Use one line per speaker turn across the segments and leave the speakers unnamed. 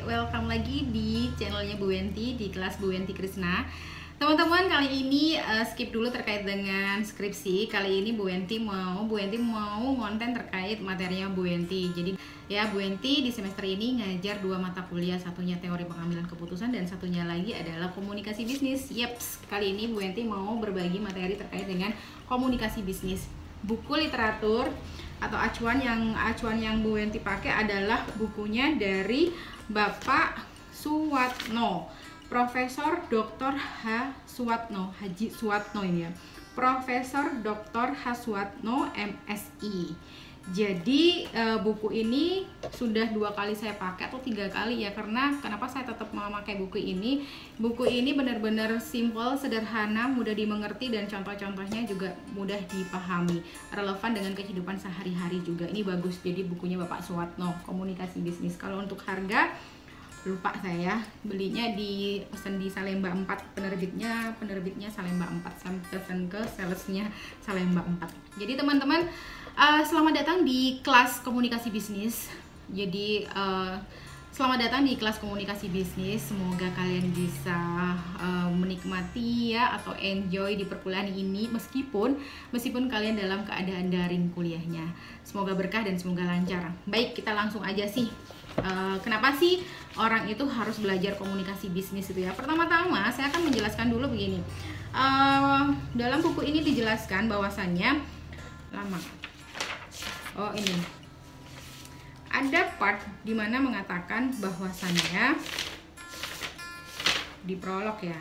welcome lagi di channelnya Bu Wenti, di kelas Bu Wenti Krisna. Teman-teman, kali ini skip dulu terkait dengan skripsi. Kali ini Bu Wenti mau konten terkait materinya Bu Wenti. Jadi ya, Bu Wenti di semester ini ngajar 2 mata kuliah, satunya teori pengambilan keputusan dan satunya lagi adalah komunikasi bisnis. Yeps, kali ini Bu Wenti mau berbagi materi terkait dengan komunikasi bisnis. Buku literatur atau acuan yang Bu Wenti pakai adalah bukunya dari Bapak Suwatno, Profesor Dr. H. Suwatno, Haji Suwatno ini ya, Profesor Dr. H. Suwatno MSI. Jadi buku ini sudah 2 kali saya pakai atau 3 kali ya, karena kenapa saya tetap memakai buku ini? Buku ini benar-benar simple, sederhana, mudah dimengerti dan contoh-contohnya juga mudah dipahami, relevan dengan kehidupan sehari-hari juga. Ini bagus, jadi bukunya Bapak Suwatno, Komunikasi Bisnis. Kalau untuk harga lupa saya, belinya pesan di Salemba 4, penerbitnya Salemba 4, saya pesan ke salesnya Salemba 4. Jadi teman-teman, selamat datang di kelas komunikasi bisnis. Jadi selamat datang di kelas komunikasi bisnis. Semoga kalian bisa menikmati ya, atau enjoy di perkuliahan ini meskipun kalian dalam keadaan daring kuliahnya. Semoga berkah dan semoga lancar. Baik, kita langsung aja sih. Kenapa sih orang itu harus belajar komunikasi bisnis itu ya? Pertama-tama saya akan menjelaskan dulu begini. Dalam buku ini dijelaskan bahwasannya ini ada part dimana mengatakan bahwasannya di prolog ya,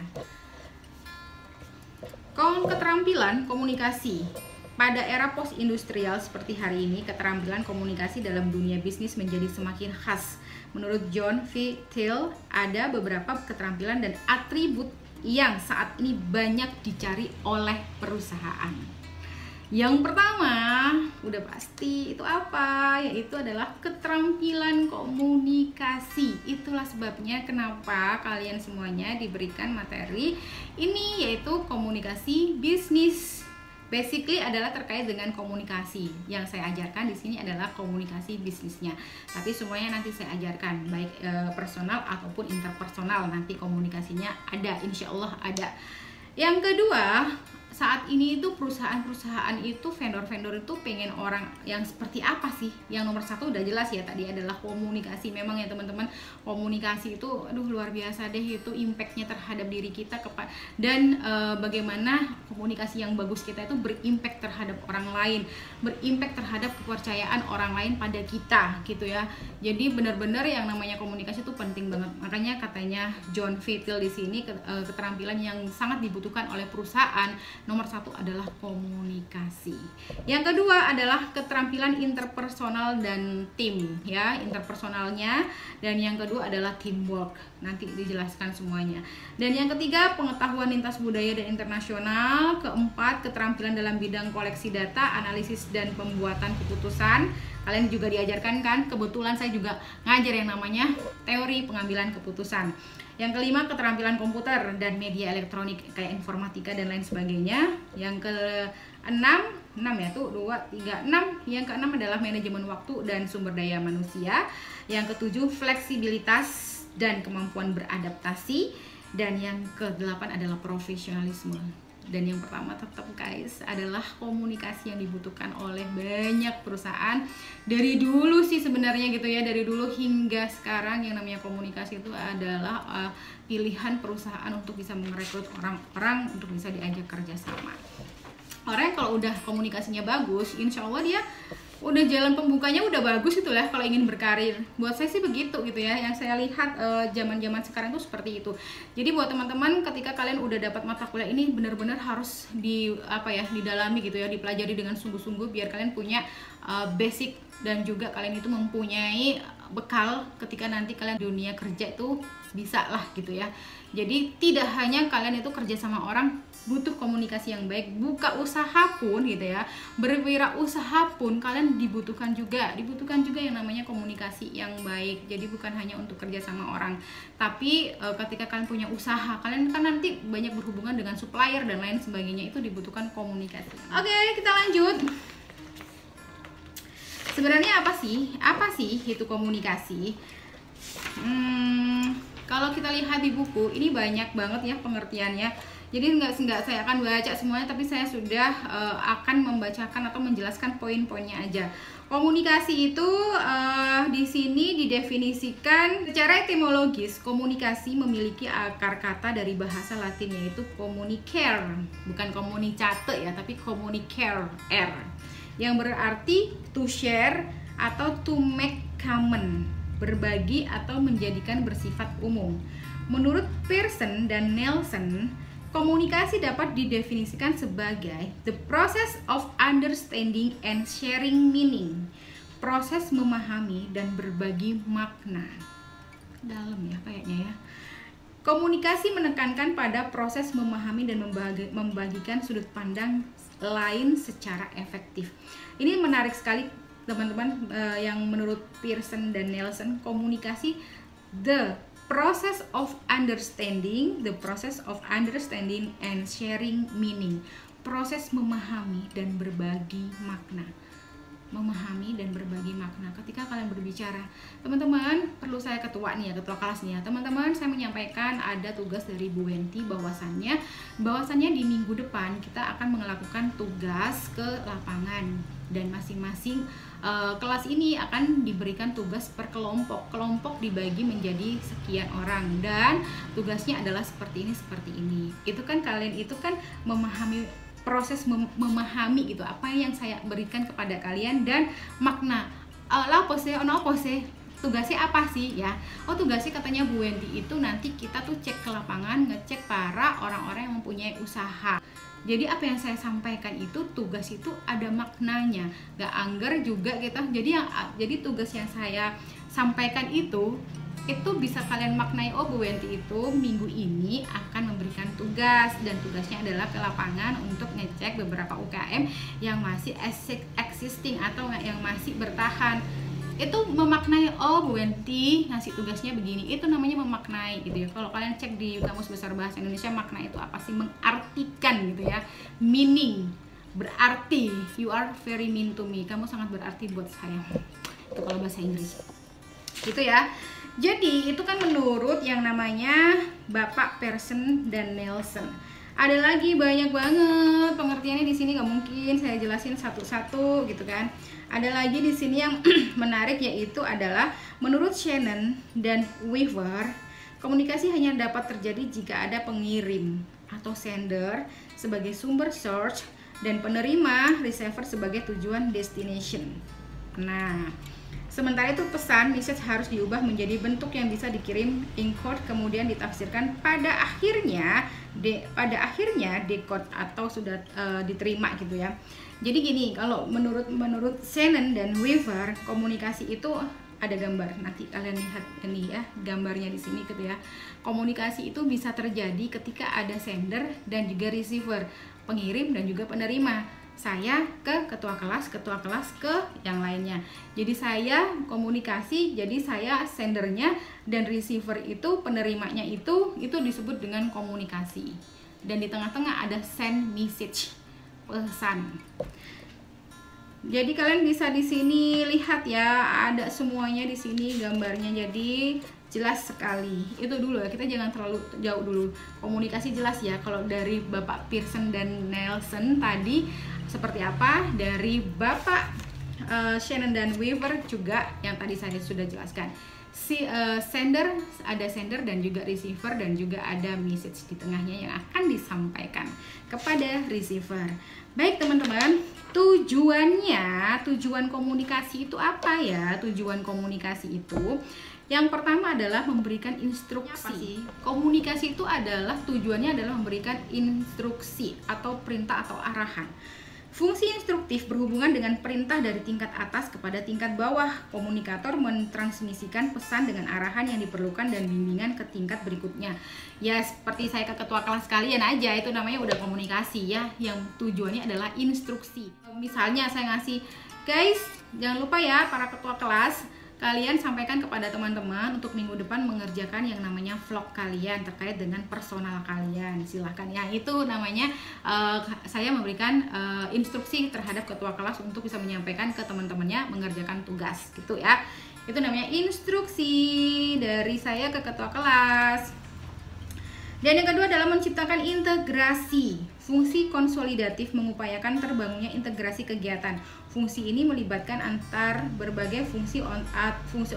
keterampilan komunikasi pada era post-industrial seperti hari ini, keterampilan komunikasi dalam dunia bisnis menjadi semakin khas. Menurut John V. Thiel, ada beberapa keterampilan dan atribut yang saat ini banyak dicari oleh perusahaan. Yang pertama, udah pasti itu apa? Yaitu adalah keterampilan komunikasi. Itulah sebabnya kenapa kalian semuanya diberikan materi ini, yaitu komunikasi bisnis. Basically adalah terkait dengan komunikasi. Yang saya ajarkan di sini adalah komunikasi bisnisnya. Tapi semuanya nanti saya ajarkan, baik personal ataupun interpersonal. Nanti komunikasinya ada, insya Allah ada. Yang kedua, saat ini itu perusahaan-perusahaan itu, vendor-vendor itu pengen orang yang seperti apa sih? Yang nomor 1 udah jelas ya, tadi adalah komunikasi. Memang ya teman-teman, komunikasi itu luar biasa deh, itu impactnya terhadap diri kita dan bagaimana komunikasi yang bagus kita itu berimpact terhadap orang lain, berimpact terhadap kepercayaan orang lain pada kita gitu ya. Jadi benar-benar yang namanya komunikasi itu penting banget. Makanya katanya John V. Thiel di sini, keterampilan yang sangat dibutuhkan oleh perusahaan nomor 1 adalah komunikasi. Yang kedua adalah keterampilan interpersonal dan tim ya, interpersonalnya. Dan yang kedua adalah teamwork. Nanti dijelaskan semuanya. Dan yang ketiga, pengetahuan lintas budaya dan internasional. Keempat, keterampilan dalam bidang koleksi data, analisis dan pembuatan keputusan. Kalian juga diajarkan kan? Kebetulan saya juga ngajar yang namanya teori pengambilan keputusan. Yang kelima, keterampilan komputer dan media elektronik kayak informatika dan lain sebagainya. Yang keenam, 6 ya tuh, 2, 3, 6. Yang keenam adalah manajemen waktu dan sumber daya manusia. Yang ketujuh, fleksibilitas dan kemampuan beradaptasi. Dan yang ke-8 adalah profesionalisme. Dan yang pertama tetap guys adalah komunikasi yang dibutuhkan oleh banyak perusahaan dari dulu sih sebenarnya gitu ya, dari dulu hingga sekarang. Yang namanya komunikasi itu adalah pilihan perusahaan untuk bisa merekrut orang-orang untuk bisa diajak kerjasama. Orang kalau udah komunikasinya bagus, insya Allah dia udah jalan pembukanya udah bagus itu lah kalau ingin berkarir. Buat saya sih begitu gitu ya, yang saya lihat zaman-zaman sekarang tuh seperti itu. Jadi buat teman-teman, ketika kalian udah dapat mata kuliah ini benar-benar harus didalami gitu ya, dipelajari dengan sungguh-sungguh biar kalian punya basic dan juga kalian itu mempunyai bekal ketika nanti kalian dunia kerja itu bisa lah gitu ya. Jadi tidak hanya kalian itu kerja sama orang, butuh komunikasi yang baik. Buka usaha pun gitu ya, berwirausaha pun kalian dibutuhkan juga yang namanya komunikasi yang baik. Jadi bukan hanya untuk kerja sama orang, tapi ketika kalian punya usaha, kalian kan nanti banyak berhubungan dengan supplier dan lain sebagainya, itu dibutuhkan komunikasi. Oke, kita lanjut. Sebenarnya apa sih itu komunikasi? kalau kita lihat di buku ini banyak banget ya pengertiannya. Jadi nggak saya akan baca semuanya, tapi saya sudah akan membacakan atau menjelaskan poin-poinnya aja. Komunikasi itu di sini didefinisikan secara etimologis. Komunikasi memiliki akar kata dari bahasa Latin yaitu communicare, bukan communicate ya, tapi communicare, yang berarti to share atau to make common, berbagi atau menjadikan bersifat umum. Menurut Pearson dan Nelson, komunikasi dapat didefinisikan sebagai the process of understanding and sharing meaning, proses memahami dan berbagi makna. Dalam ya kayaknya ya. Komunikasi menekankan pada proses memahami dan membagikan sudut pandang lain secara efektif. Ini menarik sekali teman-teman, yang menurut Pearson dan Nelson, komunikasi the process of understanding and sharing meaning, proses memahami dan berbagi makna. Memahami dan berbagi makna. Ketika kalian berbicara, teman-teman, perlu saya ketua kelas nih ya. Teman-teman, saya menyampaikan ada tugas dari Bu Wenti bahwasannya di minggu depan kita akan melakukan tugas ke lapangan, dan masing-masing kelas ini akan diberikan tugas per kelompok. Kelompok dibagi menjadi sekian orang dan tugasnya adalah seperti ini. Itu kan kalian itu kan memahami, proses memahami gitu apa yang saya berikan kepada kalian, dan makna tugasnya apa sih ya. Tugasnya katanya Bu Wendy itu nanti kita tuh cek ke lapangan, ngecek para orang-orang yang mempunyai usaha. Jadi apa yang saya sampaikan itu, tugas itu ada maknanya, gak angger juga kita. Jadi tugas yang saya sampaikan itu bisa kalian maknai. Bu Wenti itu minggu ini akan memberikan tugas, dan tugasnya adalah ke lapangan untuk ngecek beberapa UKM yang masih existing atau yang masih bertahan. Itu memaknai, Bu Wenti ngasih tugasnya begini, itu namanya memaknai gitu ya. Kalau kalian cek di Kamus Besar Bahasa Indonesia, makna itu apa sih? Mengartikan gitu ya. Meaning, berarti. You are very mean to me, kamu sangat berarti buat saya. Itu kalau bahasa Inggris gitu ya. Jadi itu kan menurut yang namanya Bapak Pearson dan Nelson. Ada lagi banyak banget pengertiannya di sini, nggak mungkin saya jelasin satu-satu gitu kan. Ada lagi di sini yang menarik, yaitu adalah menurut Shannon dan Weaver, komunikasi hanya dapat terjadi jika ada pengirim atau sender sebagai sumber source dan penerima receiver sebagai tujuan destination. Nah, sementara itu pesan message harus diubah menjadi bentuk yang bisa dikirim encode, kemudian ditafsirkan pada akhirnya decode atau sudah diterima gitu ya. Jadi gini, kalau menurut Shannon dan Weaver, komunikasi itu ada gambar. Nanti kalian lihat ini ya, gambarnya di sini gitu ya. Komunikasi itu bisa terjadi ketika ada sender dan juga receiver, pengirim dan juga penerima. Saya ke ketua kelas ke yang lainnya. Jadi saya komunikasi, jadi saya sendernya, dan receiver itu penerimanya itu disebut dengan komunikasi. Dan di tengah-tengah ada send message, pesan. Jadi kalian bisa di sini lihat ya, ada semuanya di sini gambarnya. Jadi jelas sekali. Itu dulu ya, kita jangan terlalu jauh dulu. Komunikasi jelas ya. Kalau dari Bapak Pearson dan Nelson tadi seperti apa, dari Bapak Shannon dan Weaver juga yang tadi saya sudah jelaskan. Sender, ada sender dan juga receiver, dan juga ada message di tengahnya yang akan disampaikan kepada receiver. Baik teman-teman, tujuan komunikasi itu apa ya? Tujuan komunikasi itu yang pertama adalah memberikan instruksi. Komunikasi itu adalah tujuannya adalah memberikan instruksi atau perintah atau arahan. Fungsi instruktif berhubungan dengan perintah dari tingkat atas kepada tingkat bawah. Komunikator mentransmisikan pesan dengan arahan yang diperlukan dan bimbingan ke tingkat berikutnya. Ya seperti saya ke ketua kelas kalian aja, itu namanya udah komunikasi ya, yang tujuannya adalah instruksi. Misalnya saya ngasih, guys jangan lupa ya para ketua kelas, kalian sampaikan kepada teman-teman untuk minggu depan mengerjakan yang namanya vlog kalian terkait dengan personal kalian. Silahkan ya, itu namanya saya memberikan instruksi terhadap ketua kelas untuk bisa menyampaikan ke teman-temannya mengerjakan tugas gitu ya. Itu namanya instruksi dari saya ke ketua kelas. Dan yang kedua adalah menciptakan integrasi. Fungsi konsolidatif mengupayakan terbangunnya integrasi kegiatan. Fungsi ini melibatkan antar berbagai fungsi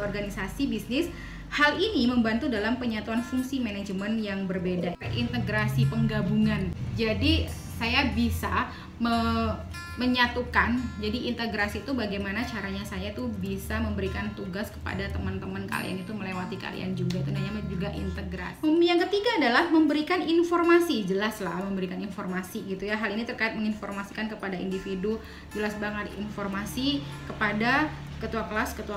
organisasi bisnis. Hal ini membantu dalam penyatuan fungsi manajemen yang berbeda. Integrasi penggabungan. Jadi saya bisa menyatukan. Jadi integrasi itu bagaimana caranya saya tuh bisa memberikan tugas kepada teman-teman kalian itu melewati kalian juga. Itu namanya juga integrasi. Yang ketiga adalah memberikan informasi. Jelas lah memberikan informasi gitu ya. Hal ini terkait menginformasikan kepada individu. Jelas banget informasi kepada ketua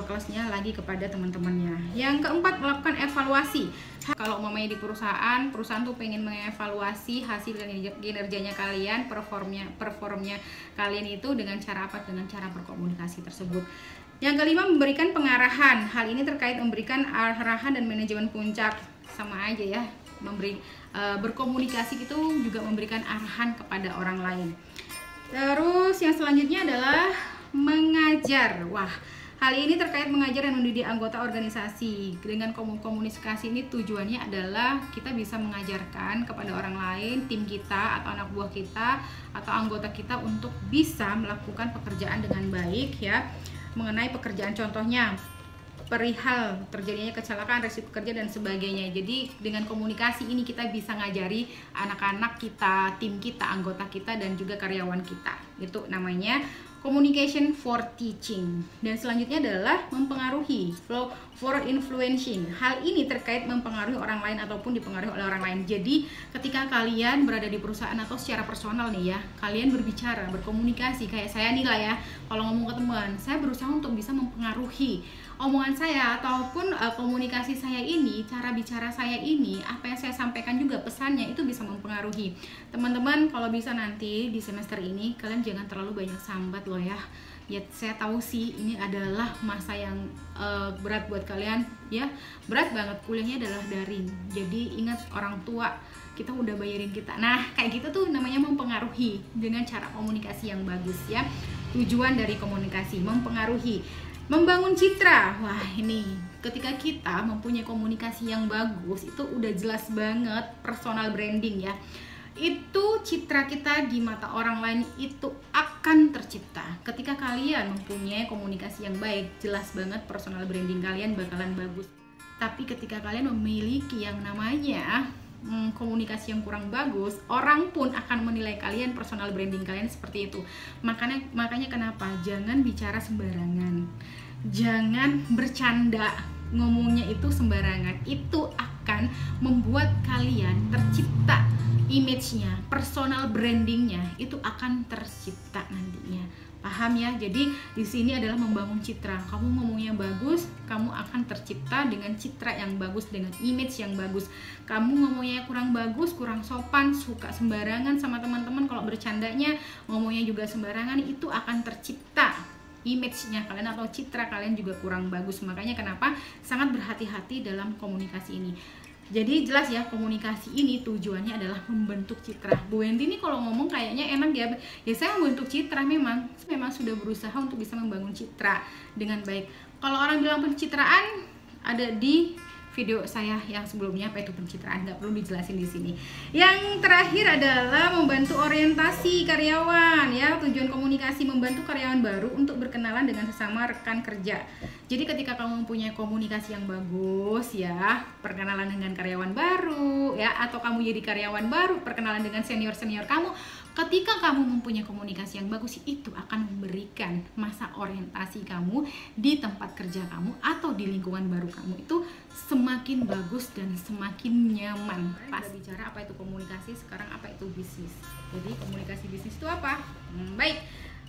kelasnya lagi kepada teman-temannya. Yang keempat, melakukan evaluasi. Kalau umpamanya di perusahaan tuh pengen mengevaluasi hasil kinerjanya kalian, performnya kalian itu dengan cara apa? Dengan cara berkomunikasi tersebut. Yang kelima, memberikan pengarahan. Hal ini terkait memberikan arahan dan manajemen puncak. Sama aja ya, berkomunikasi itu juga memberikan arahan kepada orang lain. Terus yang selanjutnya adalah mengajar. Wah, hal ini terkait mengajar dan mendidik anggota organisasi. Dengan komunikasi ini tujuannya adalah kita bisa mengajarkan kepada orang lain, tim kita atau anak buah kita atau anggota kita untuk bisa melakukan pekerjaan dengan baik ya. Mengenai pekerjaan, contohnya perihal terjadinya kecelakaan, resiko kerja dan sebagainya. Jadi dengan komunikasi ini kita bisa ngajari anak-anak kita, tim kita, anggota kita dan juga karyawan kita. Itu namanya communication for teaching. Dan selanjutnya adalah mempengaruhi, flow for influencing. Hal ini terkait mempengaruhi orang lain ataupun dipengaruhi oleh orang lain. Jadi ketika kalian berada di perusahaan atau secara personal nih ya, kalian berbicara, berkomunikasi kayak saya nih lah ya. Kalau ngomong ke teman, saya berusaha untuk bisa mempengaruhi omongan saya ataupun komunikasi saya ini, cara bicara saya ini, apa yang saya sampaikan juga pesannya itu bisa mempengaruhi. Teman-teman, kalau bisa nanti di semester ini kalian jangan terlalu banyak sambat loh ya. Ya saya tahu sih ini adalah masa yang berat buat kalian ya. Berat banget, kuliahnya adalah daring. Jadi ingat orang tua kita udah bayarin kita. Nah, kayak gitu tuh namanya mempengaruhi dengan cara komunikasi yang bagus ya. Tujuan dari komunikasi mempengaruhi. Membangun citra. Wah, ini ketika kita mempunyai komunikasi yang bagus itu udah jelas banget personal branding ya. Itu citra kita di mata orang lain itu akan tercipta. Ketika kalian mempunyai komunikasi yang baik, jelas banget personal branding kalian bakalan bagus. Tapi ketika kalian memiliki yang namanya komunikasi yang kurang bagus, orang pun akan menilai kalian, personal branding kalian seperti itu. Makanya kenapa jangan bicara sembarangan, jangan bercanda, ngomongnya itu sembarangan. Itu akan membuat kalian tercipta image-nya, personal brandingnya itu akan tercipta nantinya. Paham ya? Jadi di sini adalah membangun citra. Kamu ngomongnya bagus, kamu akan tercipta dengan citra yang bagus, dengan image yang bagus. Kamu ngomongnya kurang bagus, kurang sopan, suka sembarangan sama teman-teman, kalau bercandanya ngomongnya juga sembarangan, itu akan tercipta image-nya kalian atau citra kalian juga kurang bagus. Makanya kenapa sangat berhati-hati dalam komunikasi ini. Jadi jelas ya, komunikasi ini tujuannya adalah membentuk citra. Bu Wendy ini kalau ngomong kayaknya enak ya. Ya saya membentuk citra, memang sudah berusaha untuk bisa membangun citra dengan baik. Kalau orang bilang pencitraan, ada di video saya yang sebelumnya apa itu pencitraan, nggak perlu dijelasin di sini. Yang terakhir adalah membantu orientasi karyawan ya. Tujuan komunikasi membantu karyawan baru untuk berkenalan dengan sesama rekan kerja. Jadi ketika kamu mempunyai komunikasi yang bagus ya, perkenalan dengan karyawan baru ya, atau kamu jadi karyawan baru, perkenalan dengan senior-senior kamu, ketika kamu mempunyai komunikasi yang bagus, itu akan memberikan masa orientasi kamu di tempat kerja kamu atau di lingkungan baru kamu itu semakin bagus dan semakin nyaman. Pas bicara apa itu komunikasi, sekarang apa itu bisnis. Jadi komunikasi bisnis itu apa? Baik.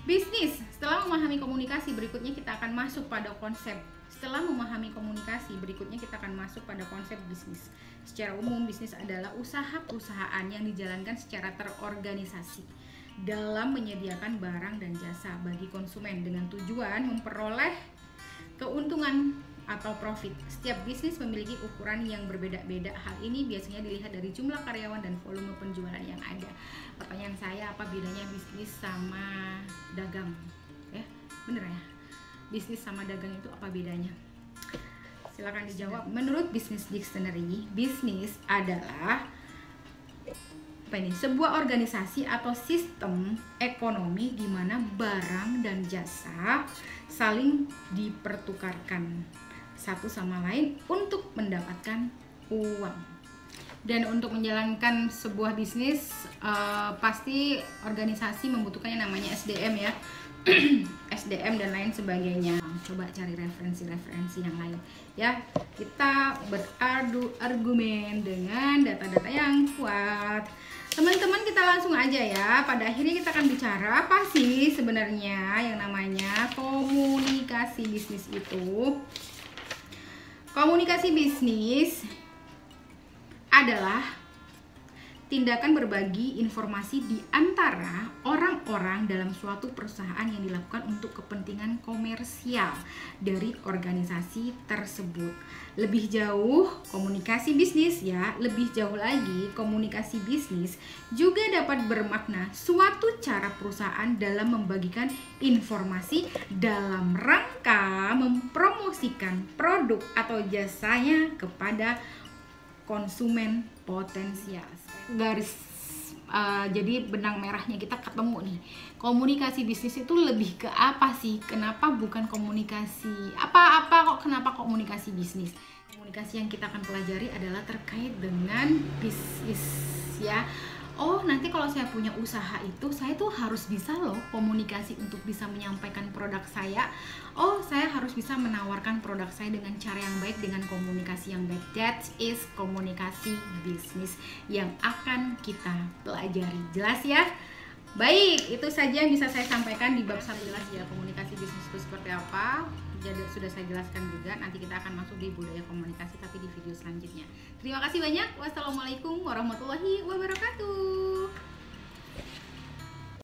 Bisnis, setelah memahami komunikasi, berikutnya kita akan masuk pada konsep. Setelah memahami komunikasi, berikutnya kita akan masuk pada konsep bisnis. Secara umum, bisnis adalah usaha perusahaan yang dijalankan secara terorganisasi dalam menyediakan barang dan jasa bagi konsumen dengan tujuan memperoleh keuntungan atau profit. Setiap bisnis memiliki ukuran yang berbeda-beda. Hal ini biasanya dilihat dari jumlah karyawan dan volume penjualan yang ada. Pertanyaan saya, apa bedanya bisnis sama dagang? Ya, bener ya? Bisnis sama dagang itu apa bedanya? Silakan dijawab. Menurut Business Dictionary, bisnis adalah apa ini? Sebuah organisasi atau sistem ekonomi di mana barang dan jasa saling dipertukarkan satu sama lain untuk mendapatkan uang. Dan untuk menjalankan sebuah bisnis pasti organisasi membutuhkan yang namanya SDM ya. SDM dan lain sebagainya. Coba cari referensi-referensi yang lain ya. Kita beradu argumen dengan data-data yang kuat. Teman-teman, kita langsung aja ya. Pada akhirnya kita akan bicara apa sih sebenarnya yang namanya komunikasi bisnis itu. Komunikasi bisnis adalah tindakan berbagi informasi di antara orang-orang dalam suatu perusahaan yang dilakukan untuk kepentingan komersial dari organisasi tersebut. Lebih jauh, komunikasi bisnis ya, lebih jauh lagi, komunikasi bisnis juga dapat bermakna suatu cara perusahaan dalam membagikan informasi dalam rangka mempromosikan produk atau jasanya kepada konsumen potensial. Jadi benang merahnya kita ketemu nih. Komunikasi bisnis itu lebih ke apa sih? Kenapa bukan komunikasi kenapa komunikasi bisnis? Komunikasi yang kita akan pelajari adalah terkait dengan bisnis ya. Oh, nanti kalau saya punya usaha itu, saya tuh harus bisa loh komunikasi untuk bisa menyampaikan produk saya. Oh, saya harus bisa menawarkan produk saya dengan cara yang baik, dengan komunikasi yang baik. That is komunikasi bisnis yang akan kita pelajari. Jelas ya? Baik, itu saja yang bisa saya sampaikan di bab 11 ya. Komunikasi bisnis itu seperti apa? Jadi sudah saya jelaskan juga. Nanti kita akan masuk di budaya komunikasi tapi di video selanjutnya. Terima kasih banyak. Wassalamualaikum warahmatullahi wabarakatuh.